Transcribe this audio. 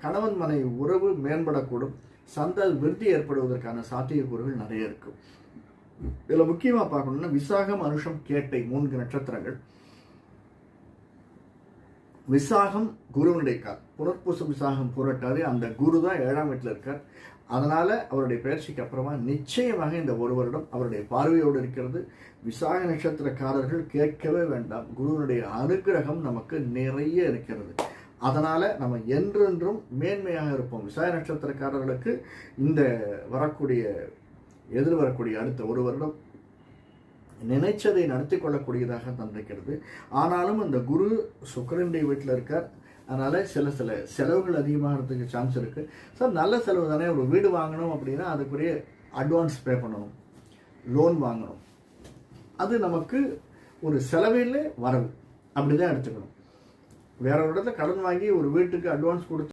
கணவன் மனைவி உறவு மேம்படக்கூடும், சந்தல் விருத்தி ஏற்படுவதற்கான சாத்தியக்கூறுகள் நிறைய இருக்கும். இதுல முக்கியமா பார்க்கணும்னா விசாகம், அனுஷம், கேட்டை 3 நட்சத்திரங்கள். விசாகம் குருவனுடைய கால், புனர்பூசம், விசாகம், புரட்டாது, அந்த குரு தான் 7ஆம் வீட்டில் இருக்கார். அதனால அவருடைய பயிற்சிக்கு அப்புறமா நிச்சயமாக இந்த ஒரு வருடம் அவருடைய பார்வையோடு இருக்கிறது. விசாக நட்சத்திரக்காரர்கள் கேட்கவே வேண்டாம், குருவனுடைய அனுகிரகம் நமக்கு நிறைய இருக்கிறது. அதனால நம்ம என்றென்றும் மேன்மையாக இருப்போம். விசாக நட்சத்திரக்காரர்களுக்கு இந்த எதிர்வரக்கூடிய அடுத்த ஒரு வருடம் நினைச்சதை நடத்தி கொள்ளக்கூடியதாக தந்திருக்கிறது. ஆனாலும் அந்த குரு சுக்கிரனுடைய வீட்டில் இருக்கார். அதனால சில செலவுகள் அதிகமாகிறதுக்கு சான்ஸ் இருக்கு. சார் நல்ல செலவு தானே, ஒரு வீடு வாங்கணும் அப்படின்னா அதுக்குரிய அட்வான்ஸ் பே பண்ணணும், லோன் வாங்கணும், அது நமக்கு ஒரு செலவில் வரவு, அப்படிதான் எடுத்துக்கணும். வேற ஒரு இடத்துல கடன் வாங்கி ஒரு வீட்டுக்கு அட்வான்ஸ் கொடுத்து